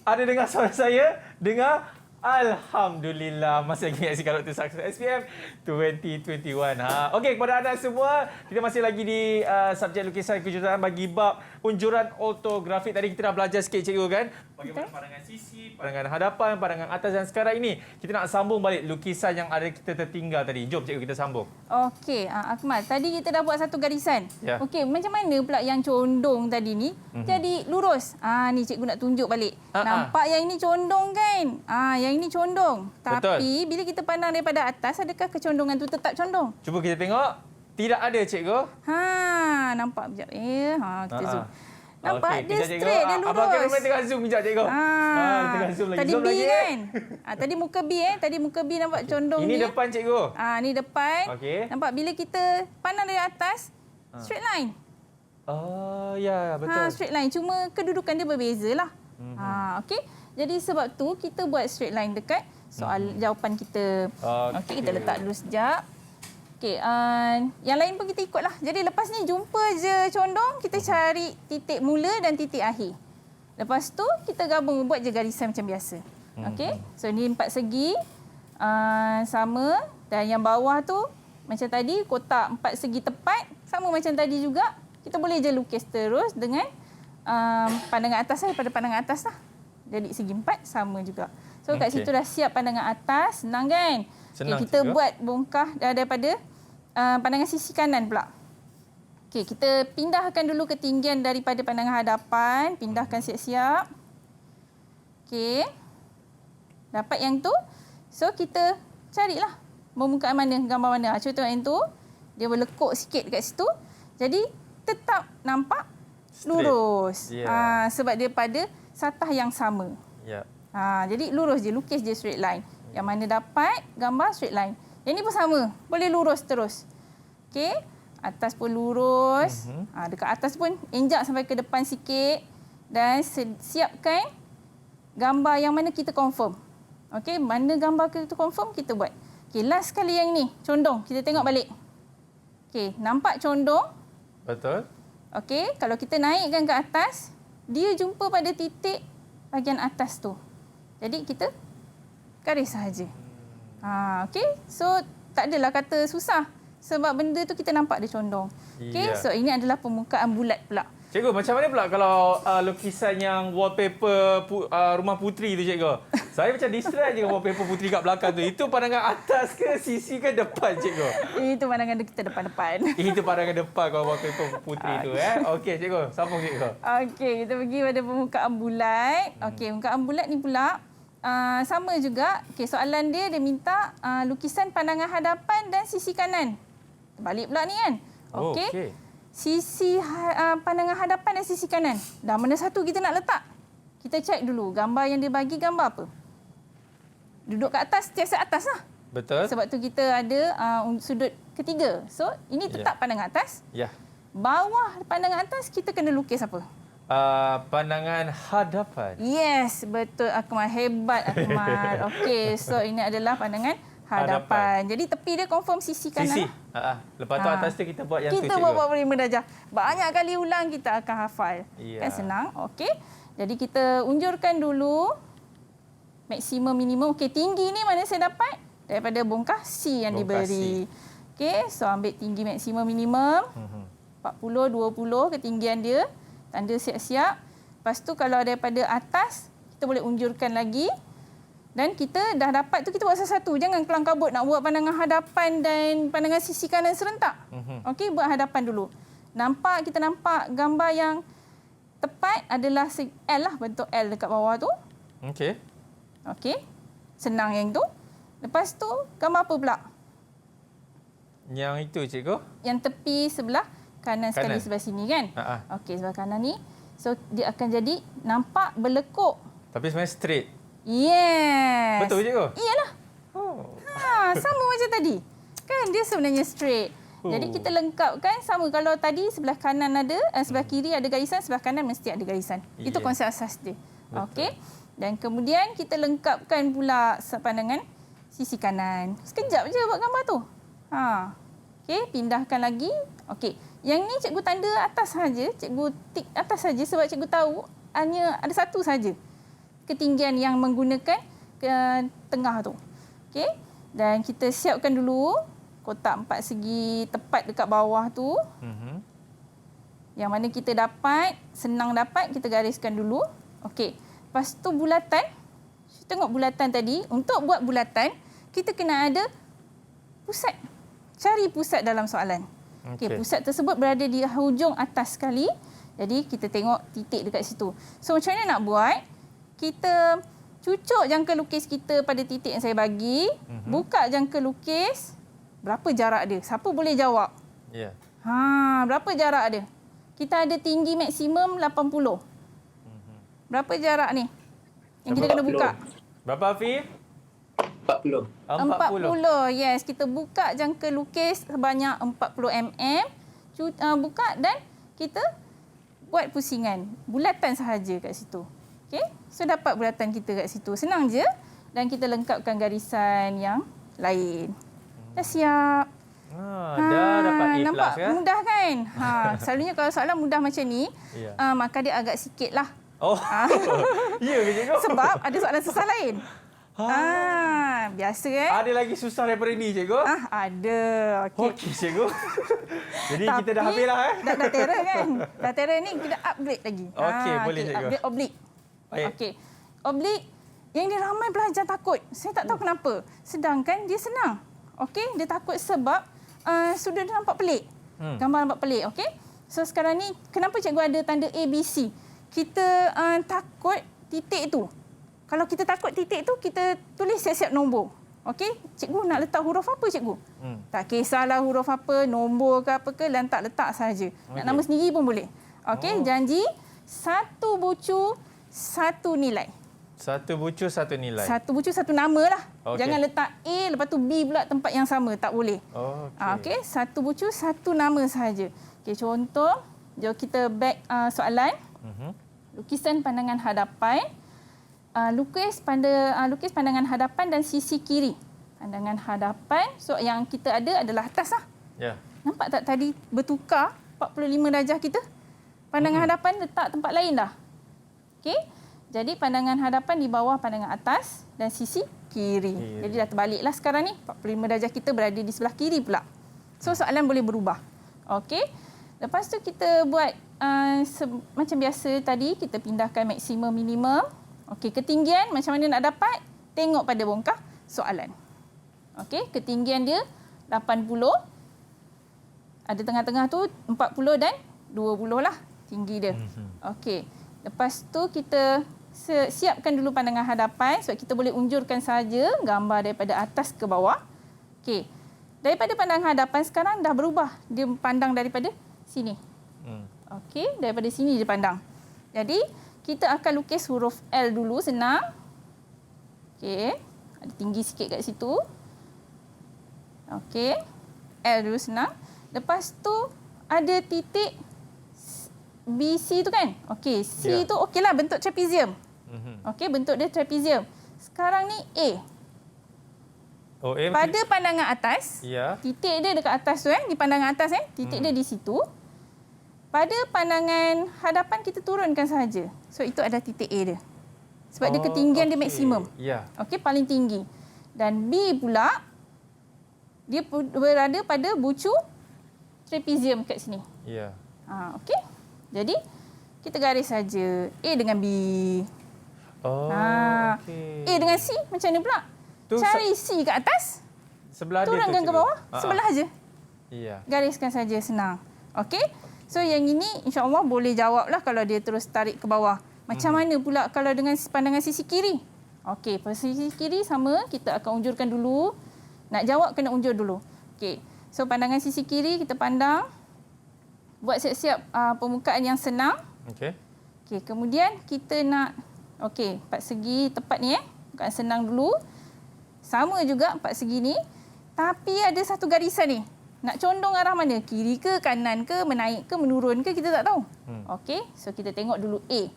Ada dengar suara saya? Dengar? Alhamdulillah, masih lagi menyaksikan Road to Success SPM 2021. Okey, kepada anda semua, kita masih lagi di subjek lukisan kejuruteraan bagi bab unjuran ortografik. Tadi kita dah belajar sikit cikgu kan? Bagaimana pandangan sisi, pandangan hadapan, pandangan atas, dan sekarang ini kita nak sambung balik lukisan yang ada kita tertinggal tadi. Jom cikgu kita sambung. Okey, Akmal, tadi kita dah buat satu garisan. Okey, macam mana pula yang condong tadi ni jadi lurus? Ni cikgu nak tunjuk balik. Nampak yang ini condong kan? Yang ini condong. Tapi bila kita pandang daripada atas, adakah kecondongan tu tetap condong? Cuba kita tengok. Tidak ada, cikgu. Nampak sekejap. Kita zoom. Nampak Okey, dia kejap, cikgu. straight, dia lurus. Abang kameraman tengah zoom sekejap, cikgu. Tengah zoom lagi. Tadi Zoom B lagi. kan? Tadi muka B Tadi muka B nampak condong Ini ni. depan, cikgu. Ni depan. Okey. Nampak bila kita pandang dari atas, straight line. Oh, ya, betul. Straight line. Cuma kedudukan dia berbeza lah. Okey. Jadi sebab tu kita buat straight line dekat soal jawapan kita. Okey, kita letak dulu sekejap. Okey, yang lain pun kita ikutlah. Jadi lepas ni jumpa je condong, kita cari titik mula dan titik akhir. Lepas tu kita gabung buat je garisan macam biasa. Okey. So ni 4 segi sama, dan yang bawah tu macam tadi kotak 4 segi tepat sama macam tadi juga. Kita boleh je lukis terus dengan pandangan atas pada pandangan atas lah. Jadi segi 4 sama juga. So kat situ dah siap pandangan atas, senang kan? Senang, kita cikgu. buat bongkah daripada pandangan sisi kanan pula. Okey, kita pindahkan dulu ketinggian daripada pandangan hadapan, pindahkan siap-siap. Okey. Dapat yang tu. So kita carilah permukaan mana, gambar mana. Cuba tengok yang tu. Dia berlekuk sikit dekat situ. Jadi tetap nampak lurus. Sebab dia pada satah yang sama. Jadi lurus je, lukis je straight line. Yang mana dapat gambar straight line. Yang ni pun sama, boleh lurus terus. Okey, atas pun lurus. Dekat atas pun injak sampai ke depan sikit dan siapkan gambar yang mana kita confirm. Okey, mana gambar kita confirm kita buat. Okey, last sekali yang ni, condong. Kita tengok balik. Okey, nampak condong? Betul. Okey, kalau kita naikkan ke atas, dia jumpa pada titik bahagian atas tu. Jadi kita garis sahaja. Okey, so tak adalah kata susah. Sebab benda tu kita nampak dia condong. Okey, so ini adalah permukaan bulat pula. Cikgu, macam mana pula kalau lukisan yang wallpaper rumah puteri tu, cikgu? Saya macam distract je dengan wallpaper puteri kat belakang tu. Itu pandangan atas ke sisi ke depan, cikgu? Itu pandangan kita depan-depan. Itu pandangan depan kalau wallpaper puteri tu. Okey, cikgu. Sambung, cikgu. Okey, kita pergi pada permukaan bulat. Okey, permukaan bulat ni pula sama juga. Okey, soalan dia minta lukisan pandangan hadapan dan sisi kanan. Balik pula ni kan. Okey. Okey. Sisi pandangan hadapan dan sisi kanan. Dah mana satu kita nak letak? Kita cek dulu gambar yang dia bagi gambar apa. Duduk kat atas, siasat atas lah. Betul. Sebab tu kita ada sudut ketiga. So, ini tetap pandangan atas. Ya. Bawah pandangan atas, kita kena lukis apa? Pandangan hadapan. Yes, betul Akmal. Hebat Akmal. Okey, so ini adalah pandangan hadapan. Jadi tepi dia confirm sisi kanan. Sisi. Lepas tu atas tu kita buat yang tu, kita cikgu. buat 45 darjah. Banyak kali ulang kita akan hafal. Ya. Kan senang. Okey. Jadi kita unjurkan dulu maksimum minimum. Okey, tinggi ni mana saya dapat? Daripada bongkah C yang diberi. Okey, so ambil tinggi maksimum minimum. 40, 20 ketinggian dia. Tanda siap-siap. Lepas tu kalau daripada atas, kita boleh unjurkan lagi. Dan kita dah dapat tu, kita buat satu-satu. Jangan kelang kabut nak buat pandangan hadapan dan pandangan sisi kanan serentak. Okey, buat hadapan dulu. Kita nampak gambar yang tepat adalah L lah, bentuk L dekat bawah tu. Okey. Okey. Senang yang tu. Lepas tu, gambar apa pula? Yang itu, cikgu. Yang tepi sebelah kanan sekali sebelah sini kan? Okey, sebelah kanan ni. So, dia akan jadi nampak berlekuk. Tapi sebenarnya straight. Yes. Betul, cikgu? Iyalah. Sama macam tadi. Kan dia sebenarnya straight. Jadi kita lengkapkan sama. Kalau tadi sebelah kanan ada, sebelah kiri ada garisan, sebelah kanan mesti ada garisan. Itu konsep asas dia. Okey. Dan kemudian kita lengkapkan pula pandangan sisi kanan. Sekejap je buat gambar tu. Okey, pindahkan lagi. Okey. Yang ni cikgu tanda atas saja, cikgu tik atas saja sebab cikgu tahu hanya ada satu saja ketinggian yang menggunakan ke tengah tu. Okey. Dan kita siapkan dulu kotak 4 segi tepat dekat bawah tu. Yang mana kita dapat, senang dapat, kita gariskan dulu. Okey. Lepas tu bulatan. Tengok bulatan tadi. Untuk buat bulatan, kita kena ada pusat. Cari pusat dalam soalan. Okey, pusat tersebut berada di hujung atas sekali. Jadi kita tengok titik dekat situ. So macam mana nak buat? Kita cucuk jangka lukis kita pada titik yang saya bagi. Buka jangka lukis. Berapa jarak dia? Siapa boleh jawab? Ya. Berapa jarak dia? Kita ada tinggi maksimum 80. Berapa jarak ni? Yang kita kena buka. Berapa, Afif? 40. 40. Yes, kita buka jangka lukis sebanyak 40 mm. Buka dan kita buat pusingan. Bulatan sahaja kat situ. Okey? So dapat bulatan kita kat situ. Senang je. Dan kita lengkapkan garisan yang lain. Dah siap. Dah dapat A+, nampak kan? mudah kan? Selalunya kalau soalan mudah macam ni, maka dia agak sikit lah. Ya ke, cikgu? Sebab ada soalan susah lain. Biasa kan? Ada lagi susah daripada ni, cikgu? Ada. Okey, cikgu. Jadi kita dah habis lah. Dah terror kan? Dah terror ni kita upgrade lagi. Okey, boleh, cikgu. Upgrade oblique. Baik. Okey. Oblique yang dia ramai pelajar takut. Saya tak tahu kenapa. Sedangkan dia senang. Okey, dia takut sebab sudut dia nampak pelik. Gambar nampak pelik, okey? So sekarang ni kenapa cikgu ada tanda A, B, C? Kita takut titik tu. Kalau kita takut titik tu, kita tulis siap-siap nombor. Okey? Cikgu nak letak huruf apa, cikgu? Tak kisahlah huruf apa, nombor ke apa ke, letak sahaja. Nak nama sendiri pun boleh. Okey? Janji, satu bucu, satu nilai. Satu bucu, satu nilai. Satu bucu, satu nama lah. Okey. Jangan letak A, lepas tu B pula tempat yang sama. Tak boleh. Okey? Satu bucu, satu nama sahaja. Okey, contoh. Jom kita back soalan. Lukisan pandangan hadapan. Lukis pandangan hadapan dan sisi kiri. Pandangan hadapan. So, yang kita ada adalah atas lah. Ya. Nampak tak tadi bertukar 45 darjah kita? Pandangan hadapan letak tempat lain dah. Okey? Jadi pandangan hadapan di bawah pandangan atas dan sisi kiri. Jadi dah terbaliklah sekarang ni. 45 darjah kita berada di sebelah kiri pula. So soalan boleh berubah. Okey. Lepas tu kita buat macam biasa tadi, kita pindahkan maksimum minimum. Okey, ketinggian macam mana nak dapat? Tengok pada bongkah soalan. Okey, ketinggian dia 80. Ada tengah-tengah tu 40 dan 20 lah tinggi dia. Okey. Lepas tu kita siapkan dulu pandangan hadapan sebab kita boleh unjurkan saja gambar daripada atas ke bawah. Okey. Daripada pandangan hadapan sekarang dah berubah. Dia pandang daripada sini. Okey, daripada sini dia pandang. Jadi, kita akan lukis huruf L dulu, senang. Okey. Ada tinggi sikit kat situ. Okey. L dulu senang. Lepas tu ada titik BC tu kan? Okey, C tu okeylah bentuk trapezium. Okey, bentuk dia trapezium. Sekarang ni A. Pada pandangan atas, titik dia dekat atas tu di pandangan atas titik dia di situ. Pada pandangan hadapan kita turunkan sahaja. So itu adalah titik A dia. Sebab dia ketinggian dia maksimum. Okey, paling tinggi. Dan B pula dia berada pada bucu trapezium kat sini. Okey. Jadi kita garis saja A dengan B. A dengan C macam mana pula? Cari C kat atas. Sebelah dia turunkan ke bawah. Sebelah aja. Gariskan saja, senang. Okey. So yang ini insya-Allah boleh jawablah kalau dia terus tarik ke bawah. Macam mana pula kalau dengan pandangan sisi kiri? Okey, sisi kiri sama, kita akan unjurkan dulu. Nak jawab kena unjur dulu. Okey. So pandangan sisi kiri kita pandang. Buat siap-siap permukaan yang senang. Okey, kemudian kita nak empat segi tepat ni bukan senang dulu. Sama juga empat segi ni. Tapi ada satu garisan ni. Nak condong arah mana? Kiri ke, kanan ke, menaik ke, menurun ke, kita tak tahu. Okey, so kita tengok dulu A.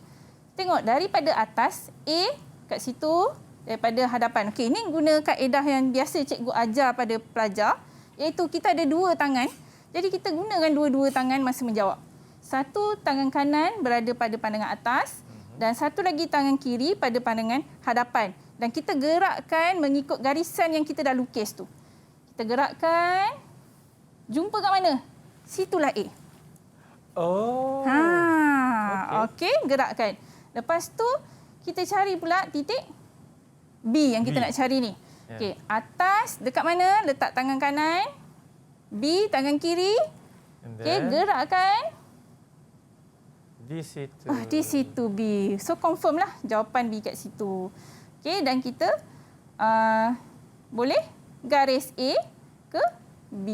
Tengok daripada atas A kat situ, daripada hadapan. Okey, ini guna kaedah yang biasa cikgu ajar pada pelajar, iaitu kita ada dua tangan. Jadi kita gunakan dua-dua tangan masa menjawab. Satu tangan kanan berada pada pandangan atas dan satu lagi tangan kiri pada pandangan hadapan. Dan kita gerakkan mengikut garisan yang kita dah lukis tu. Kita gerakkan, jumpa kat mana? Situlah A. Okey, gerakkan. Lepas tu kita cari pula titik B yang kita nak cari ni. Okey, atas dekat mana? Letak tangan kanan. B, tangan kiri. Okey, gerakkan. Di situ. Di situ B. So, confirm lah jawapan B kat situ. Okey, dan kita boleh garis A ke B.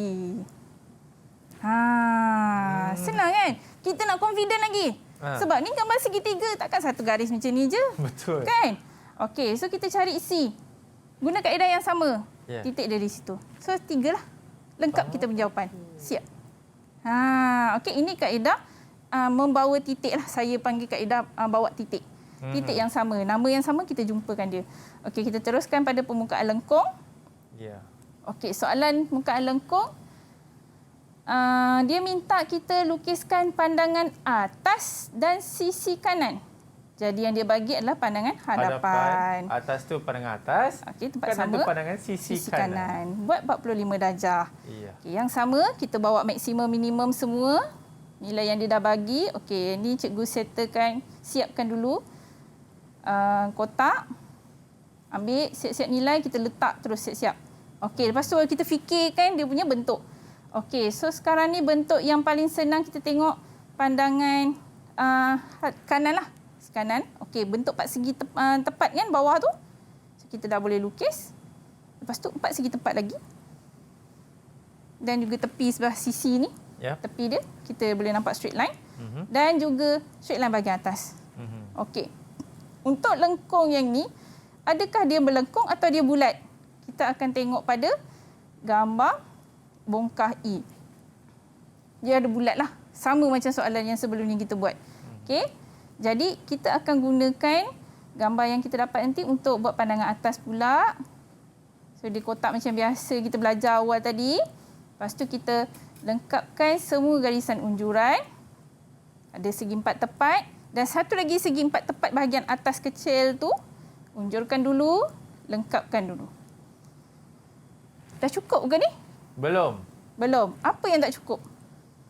kita nak confident lagi. Sebab ni gambar segitiga, takkan satu garis macam ni je. Betul. Kan? Okey, so kita cari C. Guna kaedah yang sama. Titik dari situ. So 3 lah. Lengkap kita penjawapan. Siap. Okey, ini kaedah membawa titik lah. Saya panggil kaedah bawa titik. Titik yang sama. Nama yang sama kita jumpakan dia. Okey, kita teruskan pada permukaan lengkung. Okey, soalan permukaan lengkung. Dia minta kita lukiskan pandangan atas dan sisi kanan. Jadi yang dia bagi adalah pandangan hadapan. Atas tu pandangan atas. Okey, tempat kanan sama. tu pandangan sisi kanan. Buat 45 darjah. Okey, yang sama kita bawa maksimum minimum semua. Nilai yang dia dah bagi. Okey, ni cikgu settlekan, siapkan dulu kotak. Ambil siap-siap nilai, kita letak terus siap-siap. Okey, lepas tu kita fikirkan dia punya bentuk. Okey, so sekarang ni bentuk yang paling senang kita tengok pandangan kanan lah. Kanan. Okey, bentuk 4 segi tepat kan bawah tu. So, kita dah boleh lukis. Lepas tu 4 segi tepat lagi. Dan juga tepi sebelah sisi ni. Tepi dia, kita boleh nampak straight line. Dan juga straight line bahagian atas. Okey. Untuk lengkung yang ni, adakah dia melengkung atau dia bulat? Kita akan tengok pada gambar bongkah E. Dia ada bulat lah. Sama macam soalan yang sebelum ni kita buat. Okey. Jadi, kita akan gunakan gambar yang kita dapat nanti untuk buat pandangan atas pula. So, di kotak macam biasa kita belajar awal tadi. Lepas tu, kita lengkapkan semua garisan unjuran. Ada segi 4 tepat. Dan satu lagi segi 4 tepat bahagian atas kecil tu. Unjurkan dulu, lengkapkan dulu. Dah cukup ke ni? Belum. Apa yang tak cukup?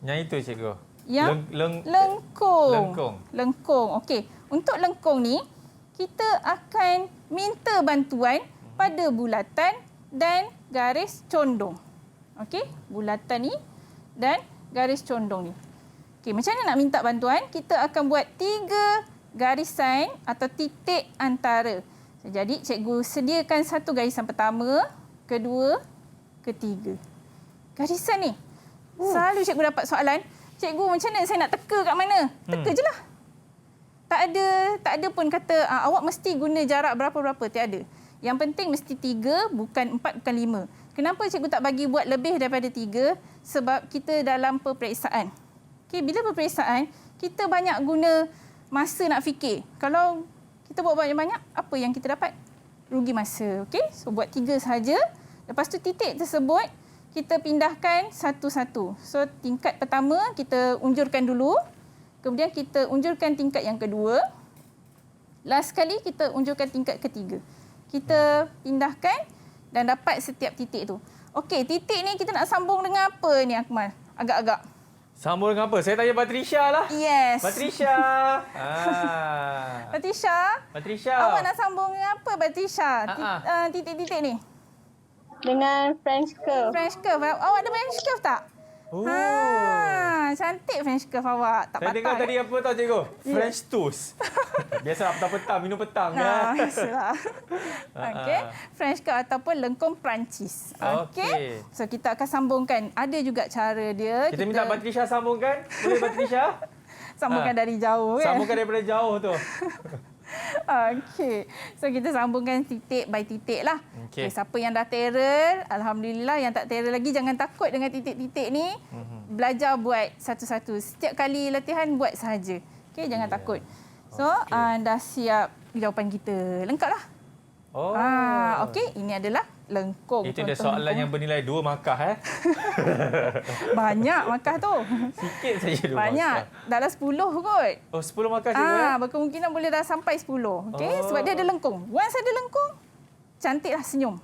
Yang itu, cikgu. Yang lengkung. Okey. Untuk lengkung ni, kita akan minta bantuan pada bulatan dan garis condong. Okey, bulatan ni dan garis condong ni. Okey, macam mana nak minta bantuan? Kita akan buat 3 garisan atau titik antara. Jadi, cikgu sediakan satu garisan pertama, kedua, ketiga. Garisan ni. Selalu cikgu dapat soalan, cikgu, macam mana saya nak teka kat mana? Teka je lah. Tak ada pun kata awak mesti guna jarak berapa-berapa. Tiada. Yang penting mesti 3, bukan 4, bukan 5. Kenapa cikgu tak bagi buat lebih daripada 3? Sebab kita dalam peperiksaan. Okay, bila peperiksaan, kita banyak guna masa nak fikir. Kalau kita buat banyak-banyak, apa yang kita dapat? Rugi masa. Okay? So, buat 3 sahaja. Lepas tu titik tersebut, kita pindahkan satu-satu. So, tingkat pertama kita unjurkan dulu. Kemudian kita unjurkan tingkat yang kedua. Last sekali kita unjurkan tingkat ketiga. Kita pindahkan dan dapat setiap titik tu. Okey, titik ni kita nak sambung dengan apa ni, Akmal? Agak-agak. Sambung dengan apa? Saya tanya Patricia lah. Yes. Patricia. Patricia. Awak nak sambung dengan apa, Patricia? Titik-titik ni. Dengan French curve. French curve. Awak ada French curve tak? Cantik French curve awak. Tak patah. Saya dengar tadi apa tahu, cikgu? French toast. Biasa petang-petang, minum petang kan? Biasalah. Okey. French curve ataupun lengkung Perancis. Okey. So, kita akan sambungkan. Ada juga cara dia. Kita minta Patricia sambungkan. Boleh, Patricia? Sambungkan dari jauh kan? Sambungkan daripada jauh tu. Okey. So, kita sambungkan titik by titik lah. Okay, siapa yang dah terror, alhamdulillah. Yang tak terror lagi, jangan takut dengan titik-titik ni. Belajar buat satu-satu. Setiap kali latihan, buat sahaja. Okey, jangan takut. So, dah siap jawapan kita. Lengkap lah. Okey, ini adalah lengkung. Itu dia soalan yang bernilai 2 markah. Banyak markah tu. Sikit saja 2 banyak. markah. Dah 10 kot. Oh, 10 markah juga. Berkemungkinan boleh dah sampai 10. Okey, sebab dia ada lengkung. Once ada lengkung, cantiklah senyum.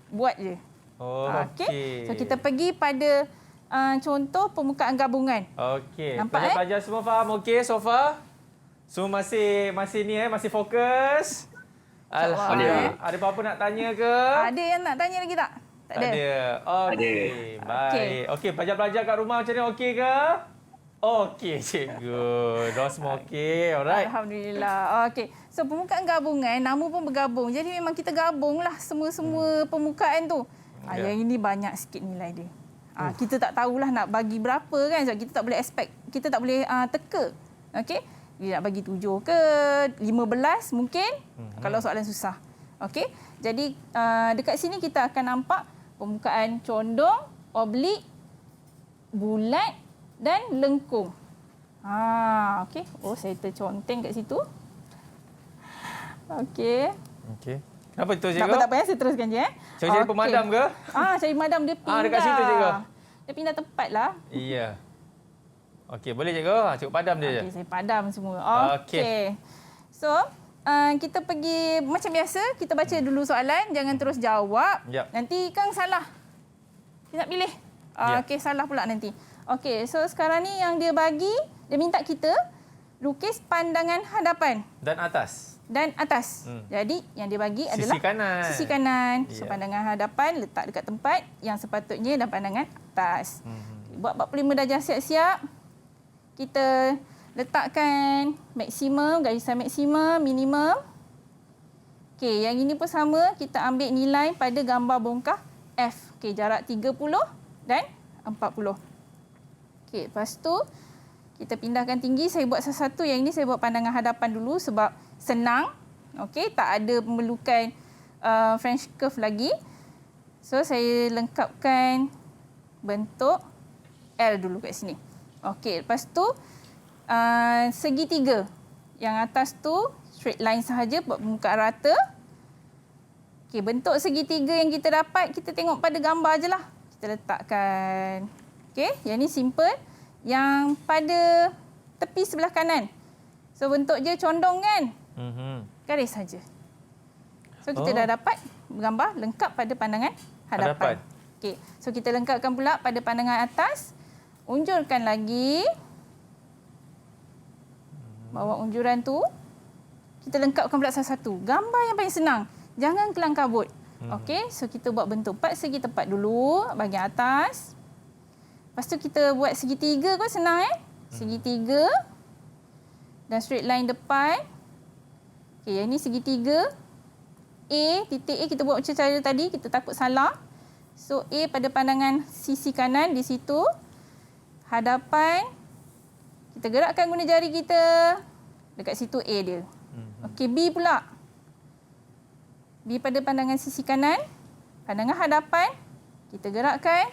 Buat je. Okey. So, kita pergi pada contoh permukaan gabungan. Okey. Nampak pelajar semua faham okey so far? Semua masih ni masih fokus. Alhamdulillah. Ada apa-apa nak tanya ke? Ada yang nak tanya lagi tak? Tak ada. Okey, baik. Okey, pelajar-pelajar kat rumah macam ni okey ke? Okey, cikgu. Dah semua okey. Alright. Alhamdulillah. Okey. So, permukaan gabungan, nama pun bergabung. Jadi, memang kita gabunglah semua-semua permukaan tu. Yang ini banyak sikit nilai dia. Kita tak tahulah nak bagi berapa kan. Sebab kita tak boleh expect, kita tak boleh teka. Okey. Dia nak bagi 7 ke 15 mungkin kalau soalan susah. Okey. Jadi dekat sini kita akan nampak permukaan condong, oblik, bulat dan lengkung. Okey. Oh, saya terconteng kat situ. Okey. Okey. Kenapa tu cikgu? Tak apa, saya teruskan je. Cari pemadam ke? Cari pemadam dia pindah. Dekat situ cikgu. Dia pindah tempat lah. Iya. Okey, boleh cikgu. Cikgu padam dia je. Okey, saya padam semua. Okey. So, kita pergi macam biasa, kita baca dulu soalan, jangan terus jawab. Yep. Nanti Kang salah. Dia nak pilih. Okey, salah pula nanti. Okey, so sekarang ni yang dia bagi, dia minta kita lukis pandangan hadapan Dan atas. Jadi yang dia bagi Sisi adalah kanan. sisi kanan. So Ya. pandangan hadapan letak dekat tempat yang sepatutnya dan pandangan atas. Buat 45 darjah siap-siap. Kita letakkan maksimum, garisan maksimum, minimum. Okey, yang ini pun sama, kita ambil nilai pada gambar bongkah F. Okey, jarak 30 dan 40. Okey, lepas tu kita pindahkan tinggi, saya buat satu-satu. Yang ini saya buat pandangan hadapan dulu sebab senang. Okey, tak ada memerlukan French curve lagi. So, saya lengkapkan bentuk L dulu kat sini. Okey, lepas tu segitiga. Yang atas tu straight line sahaja, buat permukaan rata. Okey, bentuk segitiga yang kita dapat, kita tengok pada gambar je lah. Kita letakkan. Okey, yang ni simple. Yang pada tepi sebelah kanan. So, bentuk je condong kan? Garis saja. So, kita dah dapat gambar lengkap pada pandangan hadapan. Okey, so kita lengkapkan pula pada pandangan atas. Unjurkan lagi. Bawa unjuran tu. Kita lengkapkan pula satu-satu. Gambar yang paling senang. Jangan kelang kabut. Okey, so kita buat bentuk 4 segi tepat dulu bahagian atas. Lepas tu kita buat segitiga kot, senang Segitiga. Dan straight line depan. Okey, yang ni segitiga. A, titik A kita buat macam cara tadi, kita takut salah. So A pada pandangan sisi kanan di situ. Hadapan. Kita gerakkan guna jari kita. Dekat situ A dia. Okey, B pula. B pada pandangan sisi kanan. Pandangan hadapan. Kita gerakkan.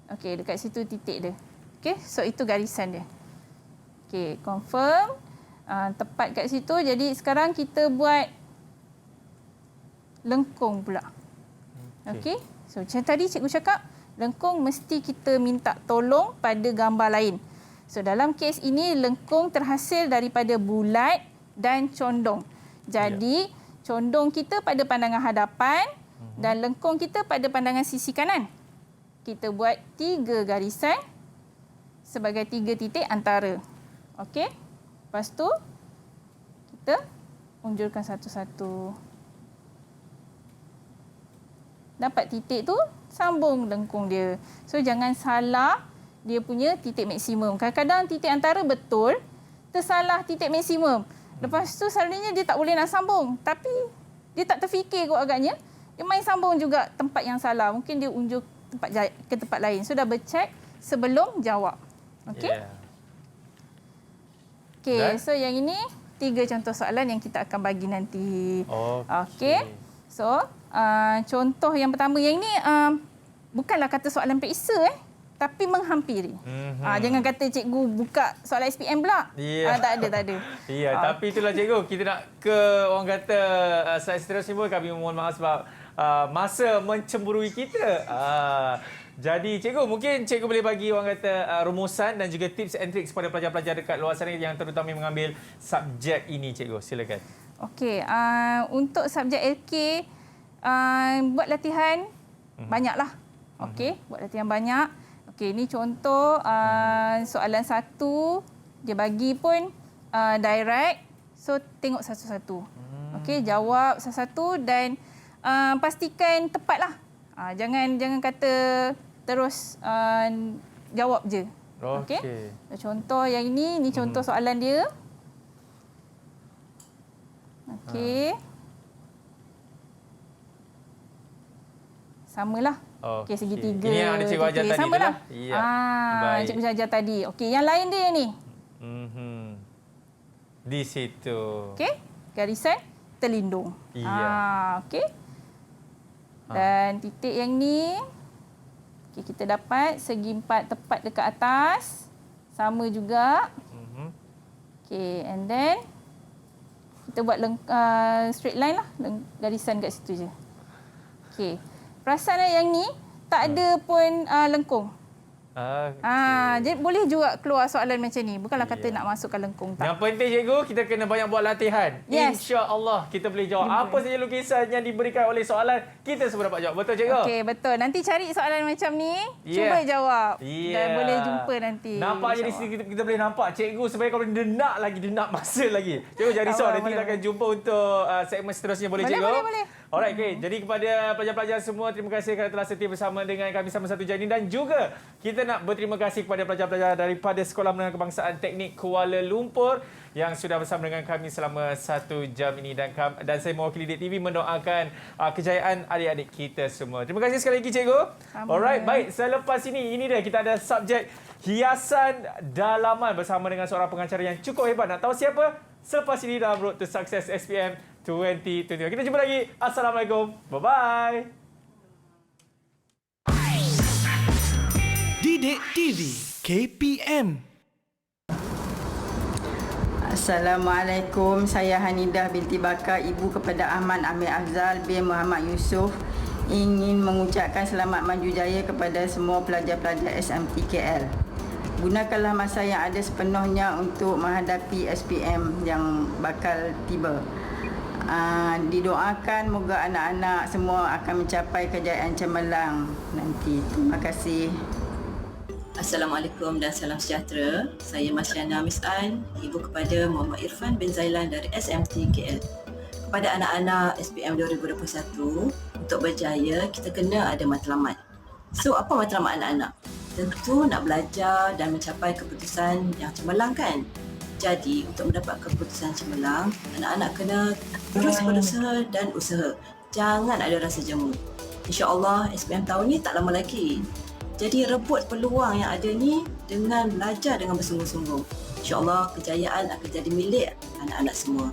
Okey, dekat situ titik dia. Okey, so itu garisan dia. Okey, confirm. Tepat kat situ. Jadi sekarang kita buat lengkung pula. Okey. So macam tadi cikgu cakap, lengkung mesti kita minta tolong pada gambar lain. So dalam kes ini lengkung terhasil daripada bulat dan condong. Jadi condong kita pada pandangan hadapan dan lengkung kita pada pandangan sisi kanan. Kita buat 3 garisan sebagai 3 titik antara. Okey. Lepas tu kita unjurkan satu-satu. Dapat titik tu, sambung lengkung dia. So jangan salah dia punya titik maksimum. Kadang-kadang titik antara betul, tersalah titik maksimum. Lepas tu selalunya dia tak boleh nak sambung. Tapi dia tak terfikir kot agaknya. Dia main sambung juga tempat yang salah. Mungkin dia unjuk ke tempat lain. So dah bercek sebelum jawab. Okey? Okey, so yang ini 3 contoh soalan yang kita akan bagi nanti. Okey. So, contoh yang pertama yang ni bukanlah kata soalan periksa tapi menghampiri. Jangan kata cikgu buka soalan SPM pula. Tak ada. Tapi itulah cikgu, kita nak ke orang kata slide seterusnya pun kami mohon maaf sebab masa mencemburui kita. Jadi cikgu, mungkin cikgu boleh bagi orang kata rumusan dan juga tips and tricks kepada pelajar-pelajar dekat luar sana yang terutama mengambil subjek ini, cikgu. Silakan. Okey, untuk subjek LK buat latihan banyaklah. Okey, buat latihan banyak. Okey, ini contoh soalan 1 dia bagi pun direct. So tengok satu-satu. Okey, jawab satu-satu dan pastikan tepatlah. Jangan kata terus jawab je. Okey. Contoh yang ini contoh soalan dia. Okey. Samalah. Okey, segitiga. Ini yang ada cikgu ajar tadi sama tu lah. lah. Ya. Baik. Cikgu ajar tadi. Okey, yang lain dia ni. Di situ. Okey, garisan terlindung. Ya. Okey. Dan titik yang ni, okey, kita dapat segi 4 tepat dekat atas. Sama juga. Okey, and then kita buat straight line lah, garisan kat situ je. Okey. Perasan yang ni tak ada pun lengkung. Jadi boleh juga keluar soalan macam ni. Bukanlah kata nak masukkan lengkung, tak. Yang penting cikgu, kita kena banyak buat latihan. Yes. InsyaAllah kita boleh jawab. Apa saja lukisan yang diberikan oleh soalan, kita semua dapat jawab. Betul cikgu? Okey, betul. Nanti cari soalan macam ni, cuba jawab. Dan boleh jumpa nanti. Nampaknya di sini kita boleh nampak cikgu sebenarnya kalau dia nak masa lagi. Cikgu jangan risau, nanti kita akan jumpa untuk segmen seterusnya. Boleh cikgu? Boleh. Alright, okay. Jadi kepada pelajar-pelajar semua, terima kasih kerana telah setia bersama dengan kami selama 1 jam ini. Dan juga kita nak berterima kasih kepada pelajar-pelajar daripada Sekolah Menengah Kebangsaan Teknik Kuala Lumpur yang sudah bersama dengan kami selama 1 jam ini. Dan saya mewakili DID TV mendoakan kejayaan adik-adik kita semua. Terima kasih sekali lagi cikgu. Alright, baik. Selepas ini dia kita ada subjek hiasan dalaman bersama dengan seorang pengacara yang cukup hebat. Nak tahu siapa? Selepas ini dalam Road to Success SPM 2021. Kita jumpa lagi. Assalamualaikum. Bye-bye. Didik TV KPM. Assalamualaikum. Saya Hanidah binti Bakar, ibu kepada Ahmad Amir Afzal bin Muhammad Yusof, ingin mengucapkan selamat maju jaya kepada semua pelajar-pelajar SMT KL. Gunakanlah masa yang ada sepenuhnya untuk menghadapi SPM yang bakal tiba. Didoakan moga anak-anak semua akan mencapai kejayaan cemerlang nanti. Terima kasih. Assalamualaikum dan salam sejahtera. Saya Masyana Mis'an, ibu kepada Muhammad Irfan bin Zailan dari SMT KL. Kepada anak-anak SPM 2021, untuk berjaya kita kena ada matlamat. So, apa matlamat anak-anak? Tentu nak belajar dan mencapai keputusan yang cemerlang kan? Jadi, untuk mendapat keputusan cemerlang, anak-anak kena terus berusaha dan usaha. Jangan ada rasa jemu. InsyaAllah SPM tahun ni tak lama lagi. Jadi, rebut peluang yang ada ni dengan belajar dengan bersungguh-sungguh. InsyaAllah kejayaan akan jadi milik anak-anak semua.